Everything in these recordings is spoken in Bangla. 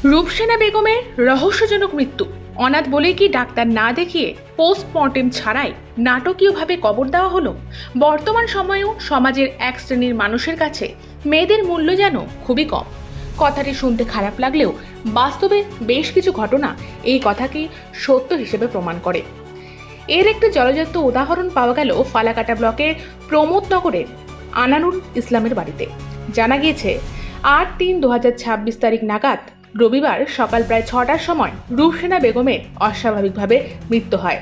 রূপসেনা বেগমের রহস্যজনক মৃত্যু। অনাথ বলে কি ডাক্তার না দেখিয়ে পোস্টমর্টেম ছাড়াই নাটকীয়ভাবে কবর দেওয়া হলো? বর্তমান সময়েও সমাজের এক শ্রেণীর মানুষের কাছে মেয়েদের মূল্য যেন খুবই কম। কথাটি শুনতে খারাপ লাগলেও বাস্তবে বেশ কিছু ঘটনা এই কথাকে সত্য হিসেবে প্রমাণ করে। এর একটি জলজাত উদাহরণ পাওয়া গেল ফালাকাটা ব্লকের প্রমোদনগরের আনারুল ইসলামের বাড়িতে। জানা গিয়েছে 8/3/2026 তারিখ নাগাদ রবিবার সকাল প্রায় 6টার সময় রূপসেনা বেগমের অস্বাভাবিকভাবে মৃত্যু হয়।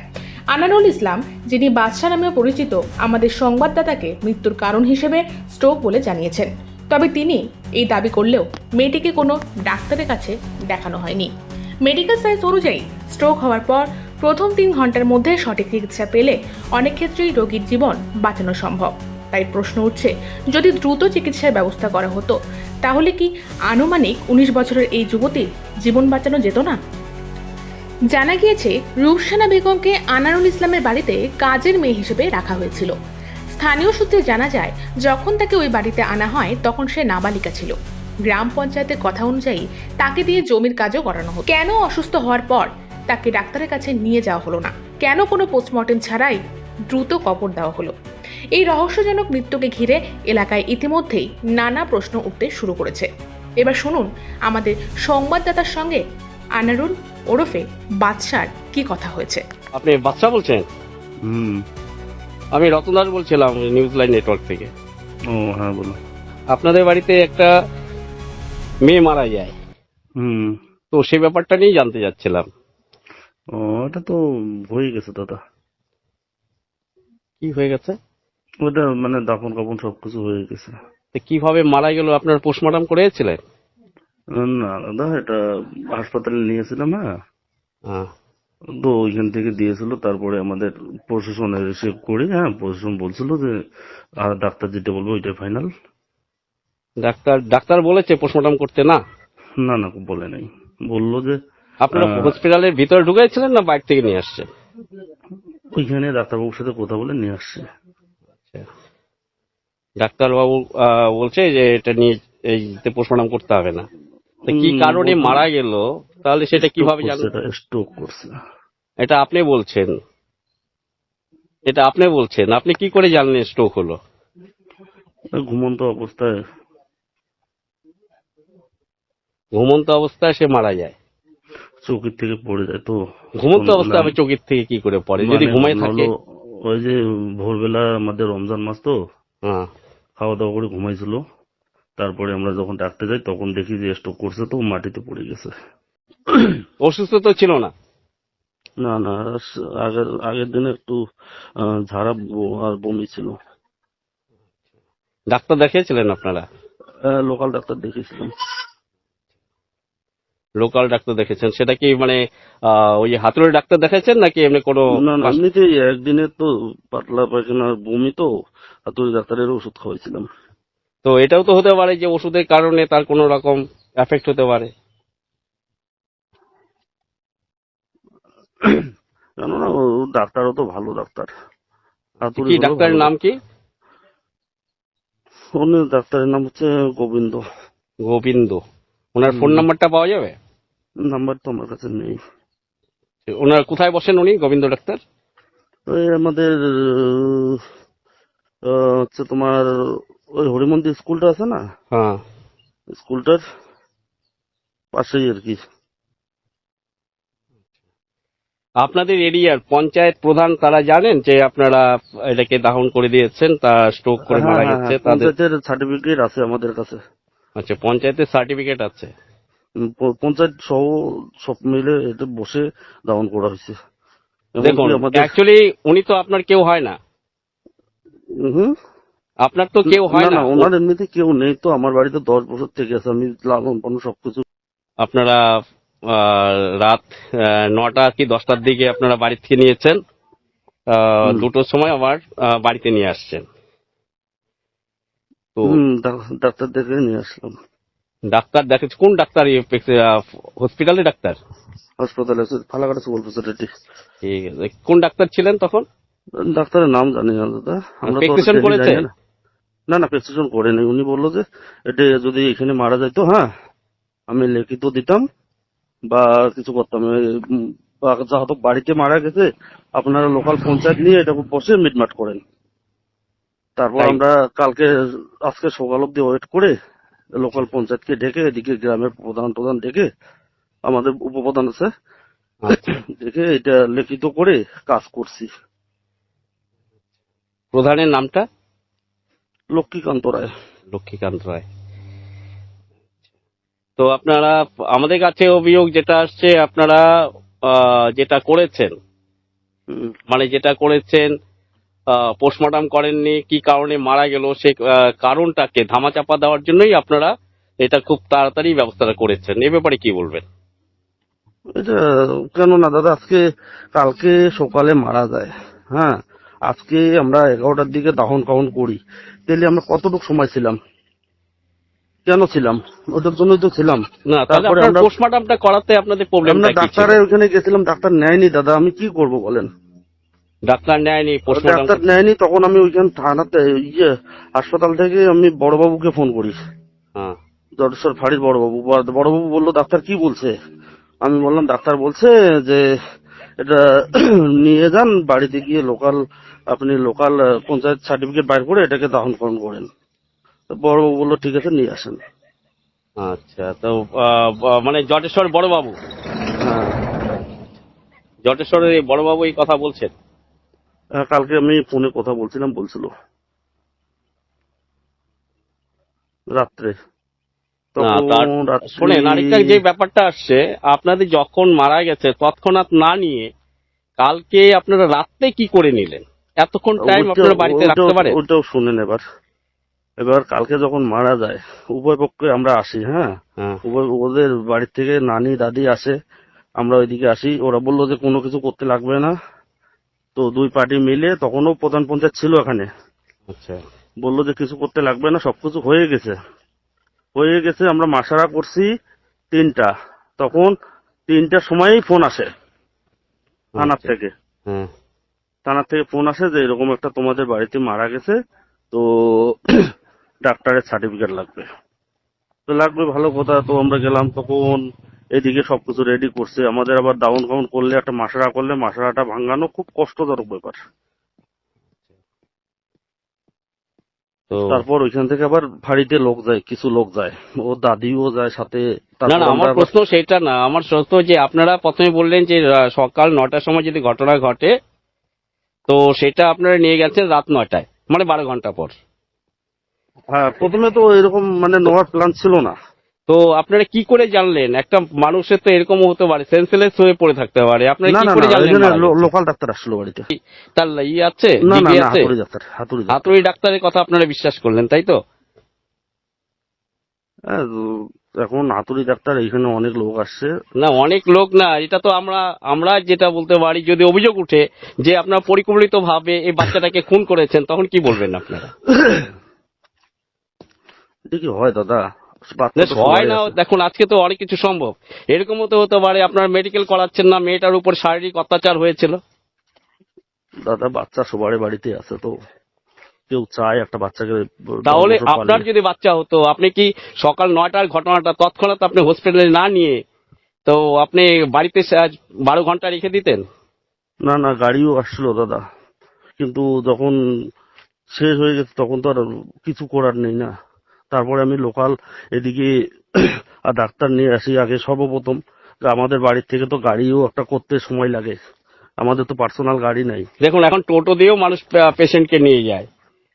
আনারুল ইসলাম, যিনি বাদশা নামেও পরিচিত, আমাদের সংবাদদাতাকে মৃত্যুর কারণ হিসেবে স্ট্রোক বলে জানিয়েছেন। তবে তিনি এই দাবি করলেও মেয়েটিকে কোনো ডাক্তারের কাছে দেখানো হয়নি। মেডিকেল সায়েন্স অনুযায়ী স্ট্রোক হওয়ার পর প্রথম 3 ঘন্টার মধ্যে সঠিক চিকিৎসা পেলে অনেক ক্ষেত্রেই রোগীর জীবন বাঁচানো সম্ভব। তাই প্রশ্ন উঠছে, যদি দ্রুত চিকিৎসার ব্যবস্থা করা হতো তাহলে কি আনুমানিক 19 বছরের এই যুবতীর জীবন বাঁচানো যেত না? জানা গিয়েছে রূপসেনা বেগমকে আনারুল ইসলামের বাড়িতে কাজের মেয়ে হিসেবে রাখা হয়েছিল। স্থানীয় সূত্রে জানা যায়, যখন তাকে ওই বাড়িতে আনা হয় তখন সে নাবালিকা ছিল। গ্রাম পঞ্চায়েতের কথা অনুযায়ী তাকে দিয়ে জমির কাজও করানো হতো। কেন অসুস্থ হওয়ার পর তাকে ডাক্তারের কাছে নিয়ে যাওয়া হলো না? কেন কোনো পোস্টমর্টেম ছাড়াই দ্রুত কবর দেওয়া হলো? এই রহস্যজনক মৃত্যুকে ঘিরে এলাকায় ইতিমধ্যেই নানা প্রশ্ন উঠতে শুরু করেছে। এবার শুনুন আমাদের সংবাদদাতার সঙ্গে আনারুল ওরফে বাদশার কি কথা হয়েছে। আপনি বাদশা বলছেন? হুম। আমি রতন দাস বলছিলাম, নিউজ লাইন নেটওয়ার্ক থেকে। ও হ্যাঁ, বলো। আপনাদের বাড়িতে একটা মেয়ে মারা যায়, হুম। তো সেই ব্যাপারটা নিয়েই জানতে যাচ্ছিলাম। ও, এটা তো হয়ে গেছে দাদা। কি হয়ে গেছে? ওটা মানে দাফন কাফন সবকিছু হয়ে গেছে। তো কিভাবে মারা গেল? আপনার পোস্টমর্টম করেছিলেন? না দাদা, এটা হাসপাতালে নিয়েছিলাম। হ্যাঁ, হ্যাঁ। তো ওইখান থেকে দিয়েছিল। তারপরে আমাদের প্রশাসনে রিসিভ করি। হ্যাঁ, প্রশাসন বলছিল যে ডাক্তার যেটা বলবো ওইটা ফাইনাল। ডাক্তার বলেছে পোস্টমর্টম করতে না? না না, বলে নাই। বললো যে আপনারা হসপিটালের ভিতরে ঢুকেছিলেন না বাইরে থেকে নিয়ে আসছে? ওইখানে ডাক্তারবাবুর সাথে কথা বলে নিয়ে আসছে। ডাক্তারবাবু বলছে যে এটা নিয়ে এই পোস্টমর্টম করতে হবে না। তো কি কারণে মারা গেল তাহলে সেটা কিভাবে জানবেন? স্ট্রোক করছে। এটা আপনি বলছেন, আপনি কি করে জানলেন স্ট্রোক হলো? ঘুমন্ত অবস্থায় সে মারা যায়? চৌকির থেকে পড়ে যায়। তো ঘুমন্ত অবস্থায় আবার চোখের থেকে কি করে পড়ে? যদি ঘুমায় থাকে? ওই যে ভোরবেলা আমাদের রমজান মাস তো, হ্যাঁ, খাওয়া দাওয়া করে ঘুমাইছিল। তারপরে আমরা যখন ডাকতে যাই তখন দেখি যে স্ট্রোক করছে, তো মাটিতে পড়ে গেছে। অসুস্থ তো ছিল না? না না, আগের দিনে একটু ঝাড়া আর বমি ছিল। ডাক্তার দেখিয়েছিলেন আপনারা? লোকাল ডাক্তার দেখিয়েছিলাম। লোকাল ডাক্তার দেখেছেন? সেটা কি মানে ওই হাতুড়ি ডাক্তার দেখাচ্ছেন নাকি এমনি কোনো? না না, এমনিতেই একদিনে তো পাতলা পায়খানার বমি, তো হাতুড়ি ডাক্তারের ওষুধ খাওয়াইছিলাম। তো এটাও তো হতে পারে যে ওষুধের কারণে তার কোনো রকম এফেক্ট হতে পারে। কেননা ডাক্তারও তো ভালো ডাক্তার। কি ডাক্তারের নাম কি? ডাক্তারের নাম হচ্ছে গোবিন্দ। গোবিন্দ। ওনার ফোন নাম্বারটা পাওয়া যাবে? নাম্বার তো আমার কাছে নেই। ওনার কোথায় বসেন উনি, গোবিন্দ ডাক্তার? ওই আমাদের হচ্ছে তোমার ওই হরিমন্দির স্কুলটা আছে না, হ্যাঁ, স্কুলটার পাশেই আর কি। আপনাদের এরিয়ার পঞ্চায়েত প্রধান তারা জানেন যে আপনারা এটাকে দাহন করে দিয়েছেন, তা স্ট্রোক করে মারা গেছে? পঞ্চায়েতের সার্টিফিকেট আছে আমাদের কাছে। আচ্ছা, পঞ্চায়েতের সার্টিফিকেট আছে? পঞ্চায়েত সহ সব মিলে এটা বসে দাহন করা হয়েছে। দেখুন, অ্যাকচুয়ালি উনি তো আপনার কেউ হয় না। আপনার তো কেউ হয় না। ওনার এমনিতে কেউ নেই তো, আমার বাড়িতে 10 বছর থেকে আছে। আমি লালন পালন সবকিছু। আপনারা রাত 9টা কি 10টার দিকে আপনারা বাড়ি থেকে নিয়েছেন, 2টোর সময় আবার বাড়িতে নিয়ে আসছেন। তো ডাক্তার দেখে নিয়ে আসলাম। ডাক্তার দেখেছে? কোন ডাক্তার? হসপিটালে ডাক্তার? হাসপাতালে ফালাকাটা সুপার ফেসিলিটি। ঠিক আছে। কোন ডাক্তার ছিলেন তখন? ডাক্তারের নাম জানি না দাদা। আমরা প্রেসক্রিপশন করেছে? না না, প্রেসক্রিপশন করেনি। উনি বললো যে এটা যদি এখানে মারা যাইতো, হ্যাঁ আমি লিখিত দিতাম, বা কিছু করতাম বা যেহেতু বাড়িতে মারা গেছে আপনারা লোকাল পঞ্চায়েত নিয়ে এটা বসে মিটমাট করেন। তারপর তাই? আমরা আজকে সকাল অব্দি ওয়েট করে লোকাল পঞ্চায়েতকে ডেকে এদিকে গ্রামের প্রধান ডেকে আমাদের উপপ্রধান আছে আচ্ছা, ডেকে এটা লিখিত করে কাজ করছি। প্রধানের নামটা? লক্ষ্মীকান্ত রায়। লক্ষ্মীকান্ত রায়। তো আপনারা, আমাদের কাছে অভিযোগ যেটা আসছে, আপনারা যেটা করেছেন, হুম। মানে যেটা করেছেন, পোস্টমর্টম করেননি, কি কারণে মারা গেল সে কারণটাকে ধামাচাপা দেওয়ার জন্যই আপনারা এটা খুব তাড়াতাড়ি ব্যবস্থাটা করেছেন। এ ব্যাপারে কি বলবেন? এটা কেন না দাদা, কালকে সকালে মারা যায়, হ্যাঁ, আজকে আমরা 11টার দিকে দাহন কাহন করি, তাহলে আমরা কতটুকু সময় ছিলাম? কেন ছিলাম? ওটার জন্যই তো ছিলাম। না, তাহলে তারপরে আপনার আমরা পোস্টমর্টমটা করাতে আপনাদের আমরা প্রবলেমটা কি ছিল? ডাক্তারের ওখানে গেছিলাম, ডাক্তার নেয়নি দাদা, আমি কি করব বলেন? ডাক্তার নেয়নি পোস্টমর্টম? ডাক্তার নেয়নি, তখন আমি ওইখান থানাতে হাসপাতাল থেকে আমি বড়বাবুকে ফোন করি, হ্যাঁ, জটেশ্বর ফাঁড়ির বড়বাবু বললো ডাক্তার কি বলছে? আমি বললাম ডাক্তার বলছে যে এটা নিয়ে যান বাড়িতে গিয়ে আপনি লোকাল পঞ্চায়েত সার্টিফিকেট বাইর করে এটাকে দাহন করণ করেন। তো বড়বাবু বললো ঠিক আছে নিয়ে আসেন। আচ্ছা। তো মানে জটেশ্বর বড়বাবু, হ্যাঁ, জটেশ্বরের এই বড়বাবু এই কথা বলছেন? কালকে আমি ফোনে কথা বলছিল রাত্রে। না, তখন রাত্রি শোনেন, আরেকটা যে ব্যাপারটা আসছে, আপনাদের যখন মারা গেছে তৎক্ষণাৎ না নিয়ে কালকে আপনারা রাত্রে কি করে নিলেন? এতক্ষণ টাইম আপনারা বাড়িতে রাখতে পারেন? ওটাও শুনেন। এবার কালকে যখন মারা যায় উভয় পক্ষে আমরা আসি, হ্যাঁ, হ্যাঁ, ওদের বাড়ির থেকে নানি দাদি আসে, আমরা ওইদিকে আসি। ওরা বললো যে কোনো কিছু করতে লাগবে না। তো দুই পার্টি মিলে, তখনও প্রধান পঞ্চায়েত ছিল এখানে, আচ্ছা, বললো যে কিছু করতে লাগবে না, সবকিছু হয়ে গেছে। আমরা মাসারা করছি 3টা, তখন 3টার সময়ই ফোন আসে থানার আচ্ছা, থেকে। হ্যাঁ, ফোন আসে যে এরকম একটা তোমাদের বাড়িতে মারা গেছে, তো ডাক্তারের সার্টিফিকেট লাগবে। তো লাগবে, ভালো কথা। তো আমরা গেলাম, তখন এদিকে সবকিছু রেডি করছে। আমাদের আবার ডাউন কাউন করলে, একটা মাসারা করলে মাসারাটা ভাঙানো খুব কষ্টজনক ব্যাপার। তো তারপর ওইখান থেকে আবার বাড়িতে কিছু লোক যায়, ও দাদিও যায় সাথে। না তারপর না, আমরা আমার প্রশ্ন সেটা না, আমার প্রশ্ন যে আপনারা প্রথমে বললেন যে সকাল 9টার সময় যদি ঘটনা ঘটে, তো সেটা আপনারা নিয়ে গেছেন রাত 9টায়, মানে 12 ঘন্টা পর। হ্যাঁ, প্রথমে তো এরকম মানে নেওয়ার প্ল্যান ছিল না। তো আপনারা কি করে জানলেন? একটা মানুষের তো এরকম হতে পারে, সেন্সলেস হয়ে পড়ে থাকতে পারে, আপনারা না কি না করে না, জানলেন এখানে মারা গেছে? লোকাল ডাক্তার আসলো বাড়িতে। তার আছে, না না ডিগ্রি না, আছে? হাতুড়ি ডাক্তার। হাতুড়ি ডাক্তারের কথা আপনারা বিশ্বাস করলেন, তাই তো? হ্যাঁ, এখন হাতুড়ি ডাক্তার, এখানে অনেক লোক আসছে। না, অনেক লোক না, এটা তো আমরা যেটা বলতে পারি, যদি অভিযোগ উঠে যে আপনারা পরিকল্পিত ভাবে এই বাচ্চাটাকে খুন করেছেন, তখন কি বলবেন আপনারা? এটা কি হয় দাদা? বাচ্চা তো হয় সবারই না, আছে। দেখুন আজকে তো অনেক কিছু সম্ভব। এরকমও তো হতে পারে আপনারা মেডিকেল করাচ্ছেন না, মেয়েটার উপর শারীরিক অত্যাচার হয়েছিল। দাদা বাচ্চা সবারই বাড়িতে আছে, তো কেউ চায় একটা বাচ্চাকে 10 তাহলে বছর আপনার পারলে। যদি বাচ্চা হতো, আপনি কি সকাল 9টার ঘটনাটা তৎক্ষণাৎ আপনি হসপিটালে না নিয়ে তো আপনি বাড়িতে 12 ঘন্টা রেখে দিতেন? না না, গাড়িও আসছিল দাদা, কিন্তু যখন শেষ হয়ে গেছে তখন তো আর কিছু করার নেই না। তারপরে আমি লোকাল এদিকে আর ডাক্তার নিয়ে আসি আগে সর্বপ্রথম। আমাদের বাড়ির থেকে তো গাড়িও একটা করতে সময় লাগে, আমাদের তো পার্সোনাল গাড়ি নাই। দেখুন, এখন টোটো দিয়েও মানুষ পেশেন্টকে নিয়ে যায়।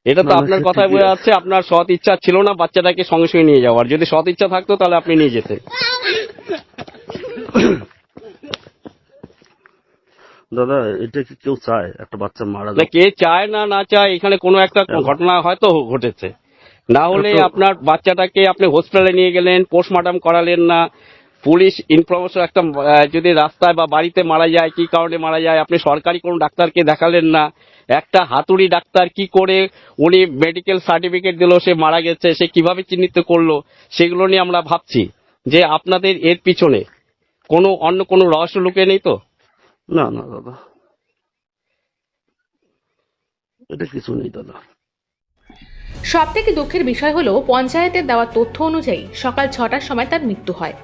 এটা তো না না, আপনার সে কথায় ঠিকই বোঝা আছে। যাচ্ছে আপনার সৎ ইচ্ছা ছিল না বাচ্চাটাকে সঙ্গে সঙ্গে নিয়ে যাওয়ার। যদি সৎ ইচ্ছা থাকতো তাহলে আপনি নিয়ে যেতেন। দাদা এটা কি কেউ চায় একটা বাচ্চা মারা না, যাক? কে চায় না না চায়, এখানে কোনো একটা ঘটনা হয়তো ঘটেছে। না হলে আপনার বাচ্চাটাকে আপনি হসপিটালে নিয়ে গেলেন, পোস্টমর্টম করালেন না, পুলিশ ইনফরমেশন একটা যদি রাস্তায় বা বাড়িতে মারা যায়, কি কারণে মারা যায়, আপনি সরকারি কোনো ডাক্তারকে দেখালেন না। একটা হাতুড়ি ডাক্তার কি করে উনি মেডিকেল সার্টিফিকেট দিল সে মারা গেছে, সে কিভাবে চিহ্নিত করলো, সেগুলো নিয়ে আমরা ভাবছি যে আপনাদের এর পিছনে অন্য কোনো রহস্য লুকিয়ে নেই তো? না না দাদা, এটা কিছু নেই দাদা। সবথেকে দুঃখের বিষয় হলো পঞ্চায়েতের দেওয়া তথ্য অনুযায়ী সকাল 6টার সময় তার মৃত্যু হয়।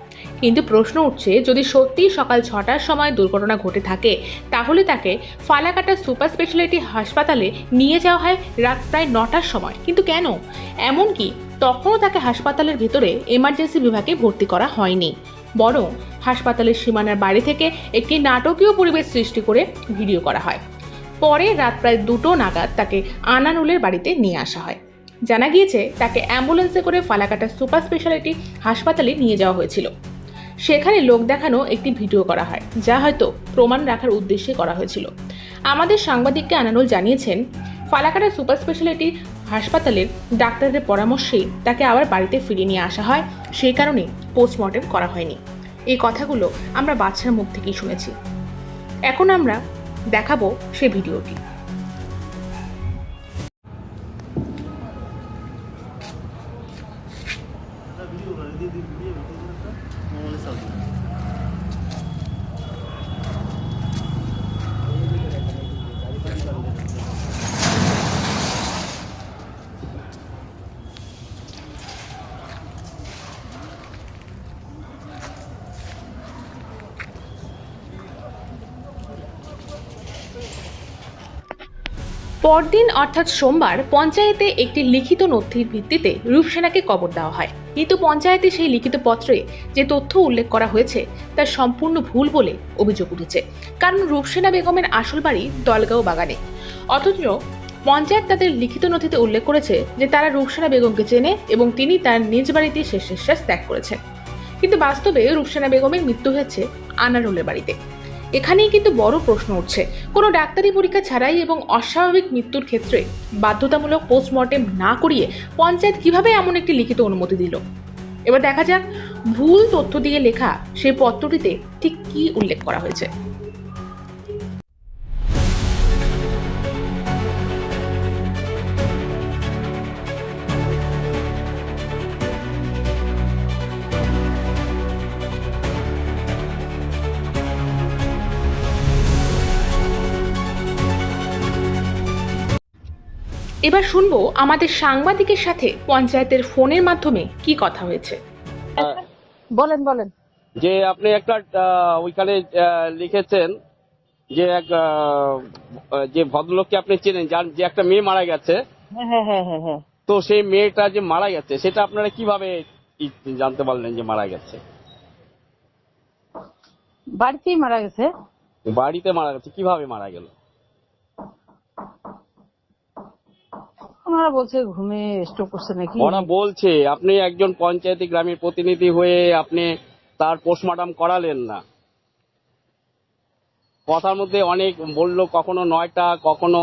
কিন্তু প্রশ্ন উঠছে, যদি সত্যিই সকাল 6টার সময় দুর্ঘটনা ঘটে থাকে তাহলে তাকে ফালাকাটা সুপার স্পেশালিটি হাসপাতালে নিয়ে যাওয়া হয় রাত প্রায় 9টার সময়, কিন্তু কেন? এমনকি তখনও তাকে হাসপাতালের ভেতরে এমার্জেন্সি বিভাগে ভর্তি করা হয়নি, বরং হাসপাতালের সীমানার বাইরে থেকে একটি নাটকীয় পরিবেশ সৃষ্টি করে ভিডিও করা হয়। পরে রাত প্রায় 2টো নাগাদ তাকে আনানুলের বাড়িতে নিয়ে আসা হয়। জানা গিয়েছে তাকে অ্যাম্বুলেন্সে করে ফালাকাটা সুপার স্পেশালিটি হাসপাতালে নিয়ে যাওয়া হয়েছিল। সেখানে লোক দেখানো একটি ভিডিও করা হয়, যা হয়তো প্রমাণ রাখার উদ্দেশ্যে করা হয়েছিল। আমাদের সাংবাদিককে আনানুল জানিয়েছেন, ফালাকাটা সুপার স্পেশালিটি হাসপাতালের ডাক্তারদের পরামর্শেই তাকে আবার বাড়িতে ফিরিয়ে নিয়ে আসা হয়, সেই কারণে পোস্টমর্টেম করা হয়নি। এই কথাগুলো আমরা বাচ্চার মুখ থেকেই শুনেছি। এখন আমরা দেখাবো সেই ভিডিওটি। পরদিন অর্থাৎ সোমবার পঞ্চায়েতে একটি লিখিত নথির ভিত্তিতে রূপসেনাকে কবর দেওয়া হয়, কিন্তু পঞ্চায়েতে সেই লিখিত পত্রে যে তথ্য উল্লেখ করা হয়েছে তা সম্পূর্ণ ভুল বলে অভিযোগ উঠেছে। কারণ রূপসেনা বেগমের আসল বাড়ি দলগাঁও বাগানে, অথচ পঞ্চায়েত তাদের লিখিত নথিতে উল্লেখ করেছে যে তারা রূপসেনা বেগমকে চেনে এবং তিনি তার নিজ বাড়িতে শেষ নিঃশ্বাস ত্যাগ করেছেন। কিন্তু বাস্তবে রূপসেনা বেগমের মৃত্যু হয়েছে আনারুলের বাড়িতে। এখানেই কিন্তু বড় প্রশ্ন উঠছে, কোনো ডাক্তারি পরীক্ষা ছাড়াই এবং অস্বাভাবিক মৃত্যুর ক্ষেত্রে বাধ্যতামূলক পোস্টমর্টেম না করিয়ে পঞ্চায়েত কিভাবে এমন একটি লিখিত অনুমতি দিল? এবার দেখা যাক ভুল তথ্য দিয়ে লেখা সেই পত্রটিতে ঠিক কী উল্লেখ করা হয়েছে। এবার শুনবো আমাদের সাংবাদিকের সাথে পঞ্চায়েতের ফোনের মাধ্যমে কি কথা হয়েছে। বলেন বলেন। যে আপনি একটা ওইখানে লিখেছেন যে এক যে ভদ্রলোককে আপনি চেনেন, যার যে একটা মেয়ে মারা গেছে, হ্যাঁ হ্যাঁ হ্যাঁ হ্যাঁ হ্যাঁ। তো সেই মেয়েটা যে মারা গেছে সেটা আপনারা কিভাবে জানতে পারলেন যে মারা গেছে? বাড়িতেই মারা গেছে। বাড়িতে মারা গেছে, কিভাবে মারা গেল? ওনারা বলছে ঘুমে স্ট্রোক করছে নাকি। ওরা বলছে আপনি একজন পঞ্চায়েত গ্রামের প্রতিনিধি হয়ে আপনি তার পোস্টমর্টম করালেন না। কথার মধ্যে অনেক বললো, কখনো 9টা, কখনো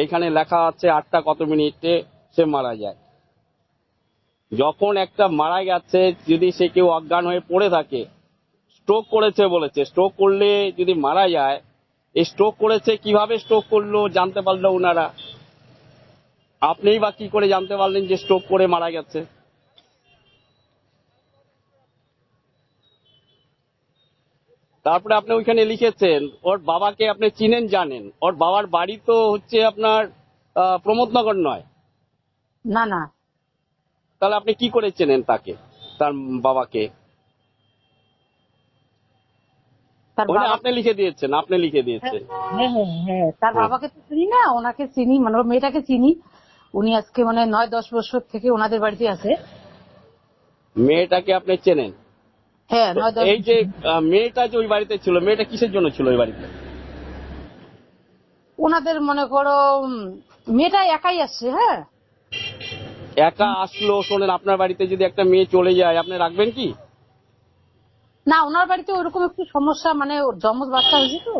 এখানে লেখা আছে 8টা কত মিনিটে সে মারা যায়। যখন একটা মারা গেছে, যদি সে কেউ অজ্ঞান হয়ে পড়ে থাকে, স্ট্রোক করেছে বলেছে, স্ট্রোক করলে যদি মারা যায়, এই স্ট্রোক করেছে কিভাবে স্ট্রোক করলো জানতে পারলো ওনারা। আপনিই বা কি করে জানতে পারলেন যে স্ট্রোক করে মারা গেছে? তারপরে আপনি ওইখানে লিখেছেন ওর বাবাকে আপনি চিনেন, জানেন। ওর বাবার বাড়ি তো হচ্ছে আপনার প্রমোদনগর নয়। না না। তাহলে আপনি কি করে চেনেন তাকে, তার বাবাকে? তার বাবা আপনি লিখে দিয়েছেন, আপনি লিখে দিয়েছেন। হ্যাঁ হ্যাঁ হ্যাঁ, তার বাবাকে তো চিনি না, ওনাকে চিনি, মানে ওর মেয়েটাকে চিনি। উনি আজকে মানে 9-10 বছর থেকে ওনাদের বাড়িতে আছে। মেয়েটাকে আপনি চেনেন? হ্যাঁ 9-10। এই যে মেয়েটা যে ওই বাড়িতে ছিল, মেয়েটা কিসের জন্য ছিল ওই বাড়িতে? ওনাদের মনে করো মেয়েটা একাই আসছে। হ্যাঁ একা আসলো। শোনেন, আপনার বাড়িতে যদি একটা মেয়ে চলে যায় আপনি রাখবেন কি? না, ওনার বাড়িতে ওরকম একটু সমস্যা, মানে ওর জমজ বাচ্চা হয়েছে তো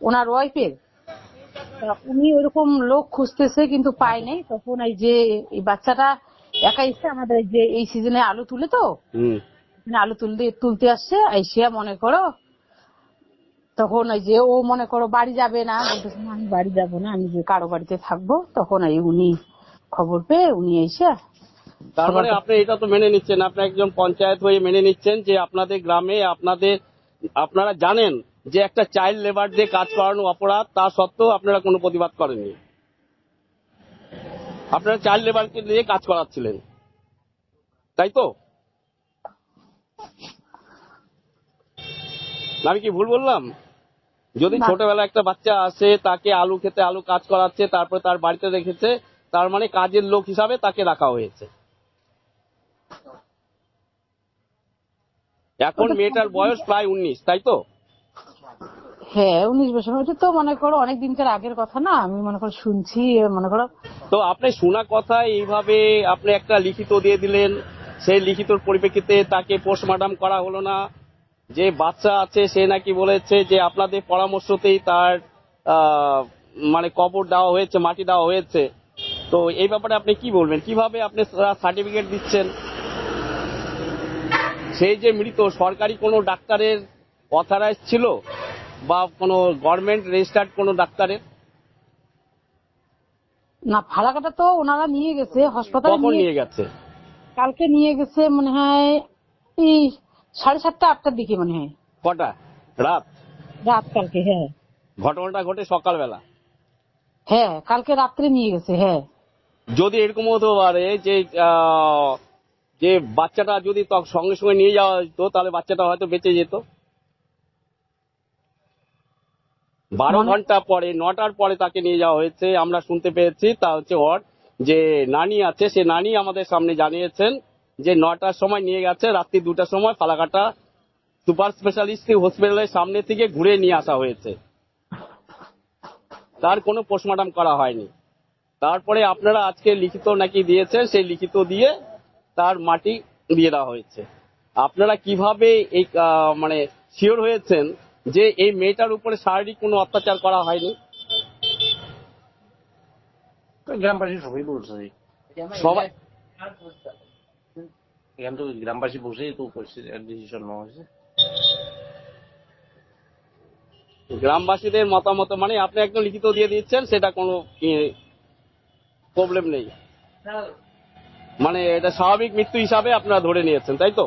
ওনার ওয়াইফের। উনি ওইরকম লোক খুঁজতেছে কিন্তু পায় নাই। তখন এই যে এই বাচ্চাটা একা এসে আমাদের যে এই সিজনে আলু তুলে তো আলু তুলতে আসছে, আইসিয়া মনে করো তখন এই যে ও মনে করো বাড়ি যাবে না, বলতেছে না আমি বাড়ি যাবো না, আমি যে কারো বাড়িতে থাকবো। তখন এই উনি খবর পেয়ে উনি এসে। তার মানে আপনি এটা তো মেনে নিচ্ছেন, আপনি একজন পঞ্চায়েত হয়ে মেনে নিচ্ছেন যে আপনাদের গ্রামে আপনারা জানেন যে একটা চাইল্ড লেবার দিয়ে কাজ করানো অপরাধ, তা সত্ত্বেও আপনারা কোনো প্রতিবাদ করেননি। আপনারা চাইল্ড লেবারকে দিয়ে কাজ করাচ্ছিলেন, তাই তো? আমি কি ভুল বললাম? যদি না। ছোটবেলা একটা বাচ্চা আসে, তাকে আলু খেতে আলু কাজ করাচ্ছে, তারপরে তার বাড়িতে রেখেছে, তার মানে কাজের লোক হিসাবে তাকে রাখা হয়েছে। এখন মেয়েটার বয়স প্রায় 19, তাই তো? হ্যাঁ 19 বছর, ওইটা তো মনে করো অনেক দিনকার আগের কথা না, আমি মনে করো শুনছি, মনে করো। তো আপনি শোনা কথা এইভাবে আপনি একটা লিখিত দিয়ে দিলেন, সেই লিখিতর পরিপ্রেক্ষিতে তাকে পোস্টমর্টম করা হলো না। যে বাচ্চা আছে সে নাকি বলেছে যে আপনাদের পরামর্শতেই তার আহ, মানে কবর দেওয়া হয়েছে, মাটি দেওয়া হয়েছে। তো এই ব্যাপারে আপনি কি বলবেন? কিভাবে আপনি সার্টিফিকেট দিচ্ছেন? সেই যে মৃত সরকারি কোনো ডাক্তারের অথরাইজ ছিল বা কোনো গভর্নমেন্ট রেজিস্টার্ড কোনো ডাক্তারের? না, ফালাকাটা তো ওনারা নিয়ে গেছে হাসপাতালে, কখন নিয়ে গেছে? কালকে নিয়ে গেছে মনে হয় এই 7:30 8টার দিকে মনে হয়। কটা? রাত? রাত কালকে, হ্যাঁ। ঘটনাটা ঘটে সকালবেলা। হ্যাঁ কালকে রাত্রে নিয়ে গেছে, হ্যাঁ। যদি এরকম হতে পারে যে যে বাচ্চাটা যদি সঙ্গে সঙ্গে নিয়ে যাওয়া যেত, তাহলে বাচ্চাটা হয়তো বেঁচে যেত। 12 ঘন্টা পরে, 9টার পরে তাকে নিয়ে যাওয়া হয়েছে, আমরা শুনতে পেয়েছি। তা হচ্ছে ওর যে নানি আছে, সে নানি আমাদের সামনে জানিয়েছেন যে 9টার সময় নিয়ে গেছে, রাত্রি 2টার সময় ফালাকাটা সুপার স্পেশালিস্ট হসপিটালের সামনে থেকে ঘুরে নিয়ে আসা হয়েছে। তার কোনো পোস্টমর্টম করা হয়নি। তারপরে আপনারা আজকে লিখিত নাকি দিয়েছেন, সেই লিখিত দিয়ে তার মাটি দিয়ে দেওয়া হয়েছে। আপনারা কিভাবে এই মানে শিওর হয়েছেন যে এই মেয়েটার উপরে শারীরিক কোনো অত্যাচার করা হয়নি? গ্রামবাসী সবাই বলছে, সবাই এখান তো গ্রামবাসী বসেই তো ডিসিশন নেওয়া হয়েছে। গ্রামবাসীদের মতামত মানে আপনি একদম লিখিত দিয়ে দিচ্ছেন, সেটা কোনো প্রবলেম নেই, মানে এটা স্বাভাবিক মৃত্যু হিসাবে আপনারা ধরে নিয়েছেন, তাই তো?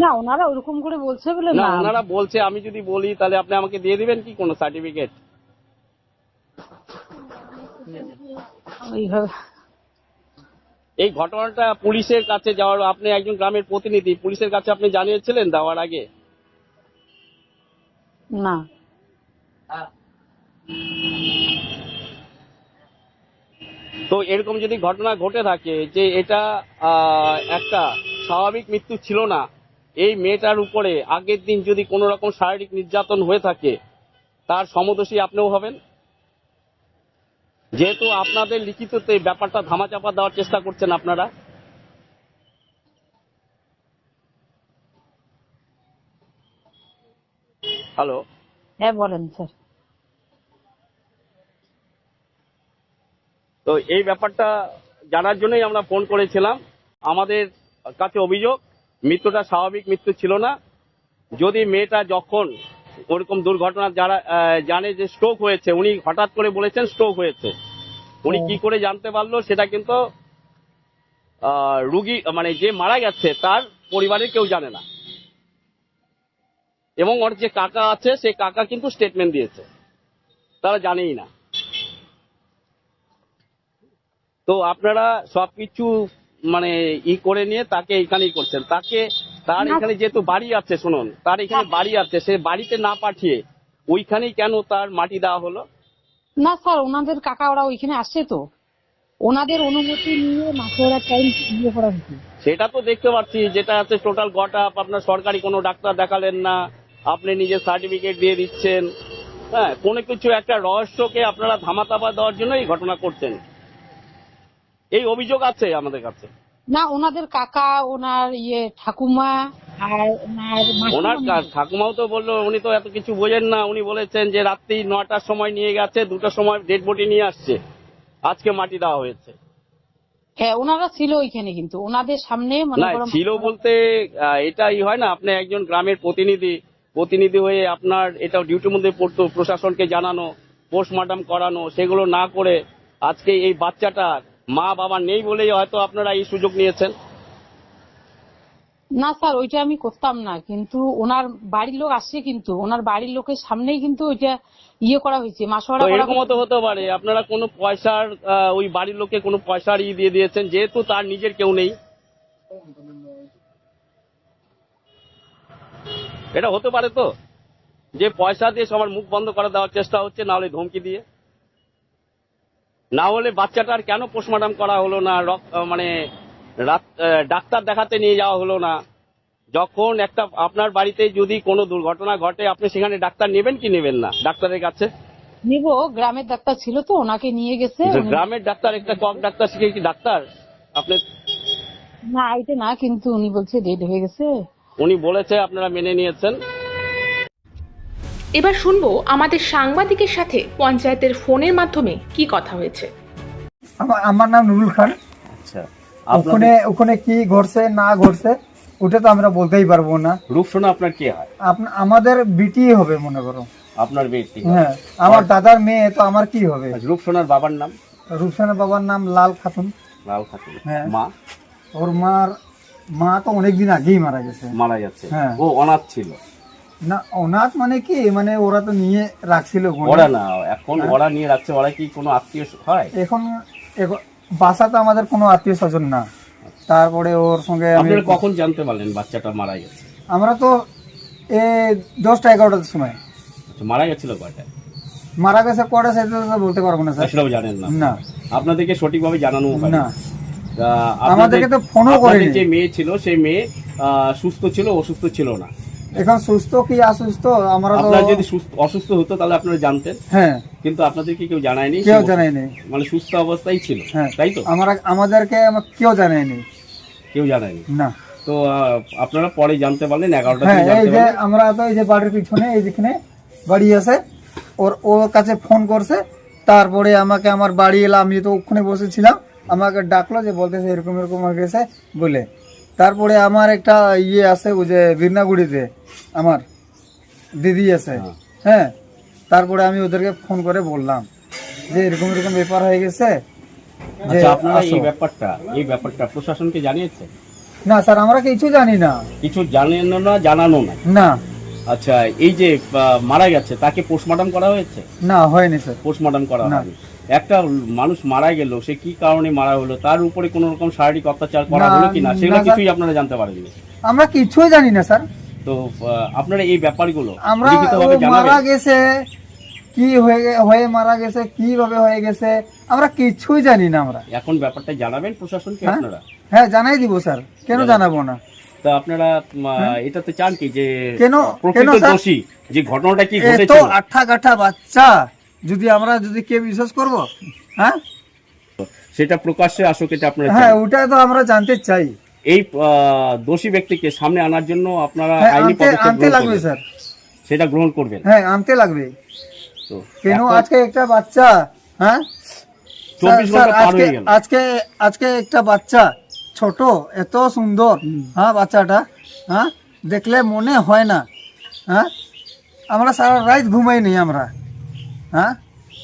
না ওনারা ওরকম করে বলছে বলে না, না। ওনারা বলছে, আমি যদি বলি তাহলে আপনি আমাকে দিয়ে দিবেন কি কোনো সার্টিফিকেট? এইভাবে এই ঘটনাটা পুলিশের কাছে যাওয়ার, আপনি একজন গ্রামের প্রতিনিধি, পুলিশের কাছে আপনি জানিয়েছিলেন দেওয়ার আগে? না। তো এরকম যদি ঘটনা ঘটে থাকে যে এটা একটা স্বাভাবিক মৃত্যু ছিল না, এই মেয়েটার উপরে আগের দিন যদি কোনো রকম শারীরিক নির্যাতন হয়ে থাকে, তার সমদোষী আপনিও হবেন। যেহেতু আপনাদের লিখিততে ব্যাপারটা ধামাচাপা দেওয়ার চেষ্টা করছেন আপনারা। হ্যালো, হ্যাঁ বলেন স্যার। তো এই ব্যাপারটা জানার জন্যই আমরা ফোন করেছিলাম। আমাদের কাছে অভিযোগ মৃত্যুটা স্বাভাবিক মৃত্যু ছিল না। যদি মেয়েটা যখন ওরকম দুর্ঘটনা যারা জানে যে স্ট্রোক হয়েছে, উনি হঠাৎ করে বলেছেন স্ট্রোক হয়েছে, উনি কি করে জানতে পারলো সেটা কিন্তু রুগী মানে যে মারা গেছে তার পরিবারের কেউ জানে না। এবং ওর যে কাকা আছে সে কাকা কিন্তু স্টেটমেন্ট দিয়েছে, তারা জানেই না। তো আপনারা সবকিছু মানে করে নিয়ে তাকে এখানেই করছেন, তাকে তার এখানে যেহেতু বাড়ি আছে, শুনুন, তার এখানে বাড়ি আছে, সে বাড়িতে না পাঠিয়ে ওইখানেই কেন তার মাটি দেওয়া হলো? না স্যার, ওনাদের কাকা ওরা ওইখানে আসছে, তো ওনাদের অনুমতি নিয়ে মাসোরা টাইম ইয়ে করা হচ্ছে। সেটা তো দেখতে পাচ্ছি, যেটা আছে টোটাল গট আপ। আপনার সরকারি কোনো ডাক্তার দেখালেন না, আপনি নিজের সার্টিফিকেট দিয়ে দিচ্ছেন। হ্যাঁ, কোনো কিছু একটা রহস্যকে আপনারা ধামাচাপা দেওয়ার জন্য এই ঘটনা করছেন, এই অভিযোগ আছে আমাদের কাছে। না ওনাদের কাকা, ওনার ঠাকুমা আর ওনার ঠাকুমাও তো বললো উনি তো এত কিছু বোঝেন না। উনি বলেছেন যে রাত্রি 9টার সময় নিয়ে গেছে, 2টার সময় ডেড বডি নিয়ে আসছে, আজকে মাটি দেওয়া হয়েছে। হ্যাঁ ওনারা ছিল ওইখানে, কিন্তু ওনাদের সামনে না ছিল বলতে এটাই হয় না, আপনি একজন গ্রামের প্রতিনিধি হয়ে আপনার এটা ডিউটির মধ্যে পড়তো প্রশাসনকে জানানো, পোস্টমর্টম করানো, সেগুলো না করে আজকে এই বাচ্চাটার মা বাবা নেই বলেই হয়তো আপনারা এই সুযোগ নিয়েছেন। না স্যার, ওইটা আমি করতাম না, কিন্তু ওনার বাড়ির লোক আসছে, কিন্তু ওনার বাড়ির লোকের সামনেই কিন্তু ওইটা করা হয়েছে, মাসোয়ারা করা। এরকম তো হতে পারে আপনারা কোনো পয়সার ওই বাড়ির লোককে কোনো পয়সার দিয়ে দিয়েছেন, যেহেতু তার নিজের কেউ নেই। এটা হতে পারে তো, যে পয়সা দিয়ে সবার মুখ বন্ধ করে দেওয়ার চেষ্টা হচ্ছে, না হলে ধমকি দিয়ে, না হলে বাচ্চাটার কেন পোস্টমর্টম করা হলো না, মানে ডাক্তার দেখাতে নিয়ে যাওয়া হলো না? যখন একটা আপনার বাড়িতে যদি কোনো দুর্ঘটনা ঘটে, আপনি সেখানে ডাক্তার নেবেন কি নেবেন না ডাক্তারের কাছে? নিবো, গ্রামের ডাক্তার ছিল তো, ওনাকে নিয়ে গেছে। গ্রামের ডাক্তার, একটা কক ডাক্তার শিখে কি ডাক্তার আপনি? না এটা না, কিন্তু উনি বলছে ডেড হয়ে গেছে। উনি বলেছে, আপনারা মেনে নিয়েছেন। এবার শুনবো আমাদের সাংবাদিকের সাথে পঞ্চায়েতের ফোনের মাধ্যমে কি কথা হয়েছে। আমার নাম নুরুল খান। আচ্ছা, ওখানে কি ঘটছে না ঘটছে ওটা তো আমরা বলতেই পারবো না। রূপসোনা আপনার কে হয়? আমাদের বিটি হবে মনে করো। আপনার বেটি? হ্যাঁ, আমার দাদার মেয়ে, তো আমার কি হবে? রূপসোনার বাবার নাম? রূপসানের বাবার নাম লাল খাতুন। লাল খাতুন। হ্যাঁ। মা? ওর মা তো অনেকদিন আগেই মারা গেছে। মারা গেছে। হ্যাঁ। ও অনাথ ছিল? না, অনাথ মানে কি, মানে ওরা তো নিয়ে রাখছিল ওখানে। ওরা না, এখন ওরা নিয়ে রাখছে, ওরা কি কোনো আত্মীয় হয়? এখন বাসা তো আমাদের কোনো আত্মীয় স্বজন না। তারপরে ওর সঙ্গে আপনারা কখন জানতে পারলেন বাচ্চাটা মারা গেছে? আমরা তো 10টা-11টার সময়। আচ্ছা, মারা গেছিল কয়টায়? মারা গেছে কটা সেটা তো বলতে পারবো না স্যার। সেটাও জানেন না? না। আপনাদেরকে সঠিকভাবে জানানো হয় না, তা আমাদেরকে তো ফোনও আপনাদের করেনি। যে মেয়ে ছিল, সেই মেয়ে সুস্থ ছিল, অসুস্থ ছিল না? এখন সুস্থ কি অসুস্থ আমরা তো, আপনারা যদি অসুস্থ হতো তাহলে আপনারা জানতেন, হ্যাঁ, কিন্তু আপনাদেরকে কেউ জানায়নি? কেউ জানায়নি। মানে সুস্থ অবস্থায় ছিল, হ্যাঁ, তাই তো? আমাদেরকে কেউ জানায়নি। কেউ জানায়নি? না। তো আপনারা পরে জানতে পারলেন 11টা হ্যাঁ, থেকে এই জানতে যে পারলেন? আমরা তো এই যে বাড়ির পিছনে এই যেখানে বাড়ি আছে, ওর কাছে ফোন করছে। তারপরে আমাকে, আমার বাড়ি এলাম, আমি তো ওখানে বসেছিলাম, আমাকে ডাকলো যে বলতেছে এরকম এরকম হয়ে গেছে বলে। তারপরে আমার একটা ইয়ে আছে, ওই যে বীরনাগুড়িতে আমার দিদি আছে। হ্যাঁ, তারপরে আমি ওদেরকে ফোন করে বললাম যে এরকম এরকম ব্যাপার হয়ে গেছে। যে আচ্ছা, আপনারা আসো। এই ব্যাপারটা প্রশাসনকে জানিয়েছেন? না স্যার, আমরা কিছু জানি না। কিছু জানেন না, জানানো না? না। আচ্ছা, এই যে মারা গেছে তাকে পোস্টমর্টম করা হয়েছে? না, হয়নি স্যার। পোস্টমর্টম করা না। হয়নি। একটা মানুষ মারা গেল, সে কি কারণে মারা হলো, তার উপরে কোন রকম শারীরিক অত্যাচার করা না, হলো কিনা, সেগুলো না, স্যার। কিছুই আপনারা জানতে পারেননি? আমরা কিছুই জানি না স্যার। তো আপনারা এই ব্যাপারগুলো আমরা লিখিতভাবে ও মারা জানাবেন? গেছে, কি হয়ে মারা গেছে, কিভাবে হয়ে গেছে, আমরা কিছুই জানি না। আমরা এখন ব্যাপারটা জানাবেন প্রশাসনকে হ্যাঁ? আপনারা? হ্যাঁ, জানাই দিব স্যার, কেন জানাবো না। তো আপনারা এটাতে চান কি যে কেন প্রকৃত স্যার? দোষী, যে ঘটনাটা কি এত ঘটেছিল, আঠা কাঠা বাচ্চা আমরা যদি কে বিশ্বাস করব? হ্যাঁ, সেটা প্রকাশ্যে আসুক, এটা আপনারা হ্যাঁ, চান? ওটা তো আমরা জানতে চাই। এই দোষী ব্যক্তিকে সামনে আনার জন্য আপনারা হ্যাঁ, আইনি পদক্ষেপ আনতে গ্রহণ লাগবে করবেন? স্যার। সেটা গ্রহণ করবেন? হ্যাঁ, আনতে লাগবে। তো কেন এখন আজকে একটা বাচ্চা, হ্যাঁ 24 স্যার, ঘন্টা পার হয়ে গেল। আজকে একটা বাচ্চা ছোট, এত সুন্দর, হ্যাঁ বাচ্চাটা, হ্যাঁ দেখলে মনে হয় না, হ্যাঁ আমরা সারা রাত ঘুমাই নেই আমরা, হ্যাঁ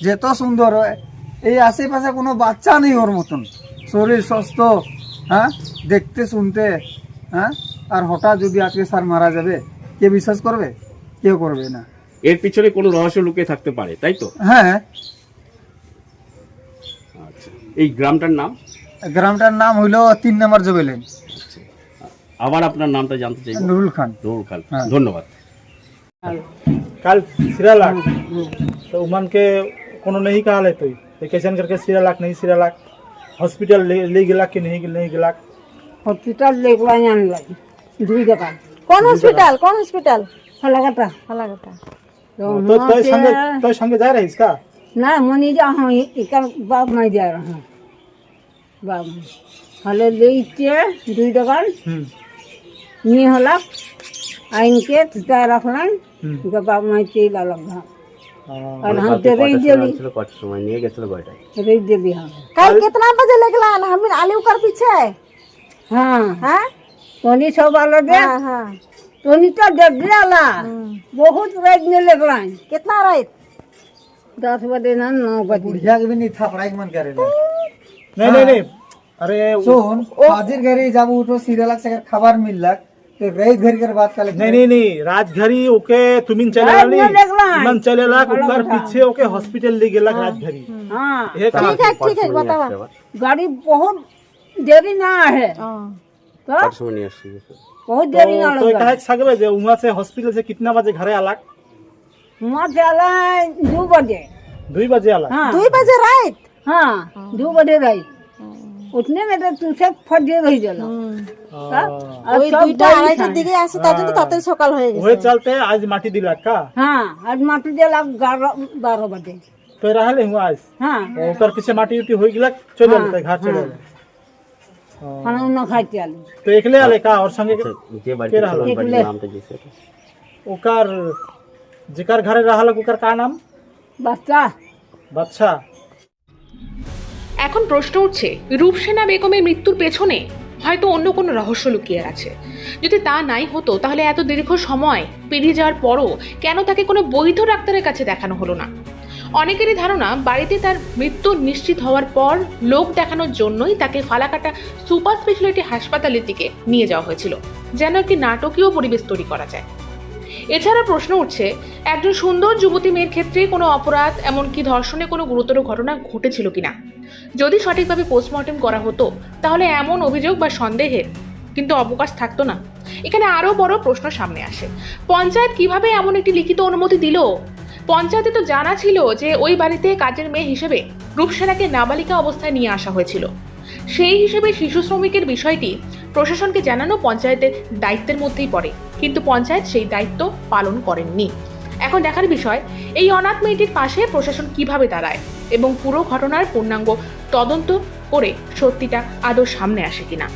যেত সুন্দর। এই আশেপাশে কোনো বাচ্চা নেই ওর মতন, শরীর সুস্থ, হ্যাঁ দেখতে শুনতে, হ্যাঁ আর হঠাৎ যদি আজকে স্যার মারা যাবে, কে বিশ্বাস করবে? কেউ করবে না। এর পিছনে কোনো রহস্য লুকিয়ে থাকতে পারে, তাই তো? হ্যাঁ। আচ্ছা, এই গ্রামটার নাম? গ্রামটার নাম হইলো 3 নম্বর জবেলেন। আবার আপনার নামটা জানতে চাই। নুরুল খান। নুরুল খান, হ্যাঁ। ধন্যবাদ। कल 13 लाख तो उमन के कोनो नहीं कहा ले तो कैसे करके 13 लाख नहीं 13 लाख हॉस्पिटल ले गेला कि नहीं गेला হসপিটাল লেগলা আনলাই 2 টাকা। কোন হসপিটাল? কোন হসপিটাল? ফালাকাটা। तो संगे जा रही इसका না মনি যা হই একার বাপ মাই যা রহা বাপ হলে লইতে 2 টাকা নিয়ে হলা আইনকে তুই রাখলেন তো বাপ মাই চেলা লাগা আর हम तेरे दिली কত সময় নিয়ে গেছিল কয়টায়? রে দিলি हम कल कितना बजे लगला? हम आलू कर पीछे। हां हाँ तोनी सब आलो दे हाँ हाँ। तोनी तो डगला बहुत रात में लगला कितना रात? 10 बजे ना 9 बजे बुढ़िया के भी नहीं था पढ़ाई मन करे ना। नहीं अरे सुन, हाजिर घरी जब उठो सीरियल से अगर खबर मिल लग तो रही घर कर बात कर नहीं राजघरी ओके तुमिन चले रात में लगला मन चले लाख ऊपर पीछे ओके हॉस्पिटल ले गेला राजघरी हां ये कहा ठीक है बतावा। गाड़ी बहुत देरी ना है हाँ। तो কটার সময় নিয়ে আসছি बहुत देरी ना तो लगा कहे सगवे जे वहां से हॉस्पिटल से कितना बजे घरे आलक वहाँ चला 2 बजे 2 बजे आलक हाँ 2 बजे रात हाँ 2 बजे रही उठने में तो तुझे फटे रही जला ওই 2টা 2:30টার দিকে আসে তার জন্য তাড়াতাড়ি সকাল হয়ে वही গেছে चलते आज माटी दिलक का हाँ आज माटी जला 12 बजे तो रहले हुआ आज हाँ ओकर पीछे माटी उटी हो गिलक चले लेते घर चले गए खाना उन्ना खाई चालू तो एकले आले का और संगे যে के रहल एकले নামটা দিয়েছে ओकर जिकर घरे रहलक ओकर का नाम बच्चा बादशाह এখন প্রশ্ন উঠছে রূপসেনা বেগমের মৃত্যুর পেছনে হয়তো অন্য কোনো রহস্য লুকিয়ে আছে। যদি তা নাই হতো তাহলে এত দীর্ঘ সময় পেরিয়ে যাওয়ার পরও কেন তাকে কোনো বৈধ ডাক্তারের কাছে দেখানো হলো না? অনেকেরই ধারণা বাড়িতে তার মৃত্যু নিশ্চিত হওয়ার পর লোক দেখানোর জন্যই তাকে ফালাকাটা সুপার স্পেশালিটি হাসপাতালের দিকে নিয়ে যাওয়া হয়েছিল, যেন একটি নাটকীয় পরিবেশ তৈরি করা যায়। এছাড়া প্রশ্ন উঠছে একজন সুন্দর যুবতী মেয়ের ক্ষেত্রে কোনো অপরাধ এমনকি ধর্ষণে কোনো গুরুতর ঘটনা ঘটেছিল কিনা। যদি সঠিকভাবে পোস্টমর্টেম করা হতো তাহলে এমন অভিযোগ বা সন্দেহের কিন্তু অবকাশ থাকতো না। এখানে আরো বড় প্রশ্ন সামনে আসে, পঞ্চায়েত কিভাবে এমন একটি লিখিত অনুমতি দিল? পঞ্চায়েতে তো জানা ছিল যে ওই বাড়িতে কাজের মেয়ে হিসেবে রূপসেনাকে নাবালিকা অবস্থায় নিয়ে আসা হয়েছিল। সেই হিসেবে শিশু শ্রমিকের বিষয়টি প্রশাসনকে জানানো পঞ্চায়েতের দায়িত্বের মধ্যেই পড়ে, কিন্তু পঞ্চায়েত সেই দায়িত্ব পালন করেননি। এখন দেখার বিষয় এই অনাথ মেয়েটির পাশে প্রশাসন কিভাবে দাঁড়ায় এবং পুরো ঘটনার পূর্ণাঙ্গ তদন্ত করে সত্যিটা আদৌ সামনে আসে কিনা।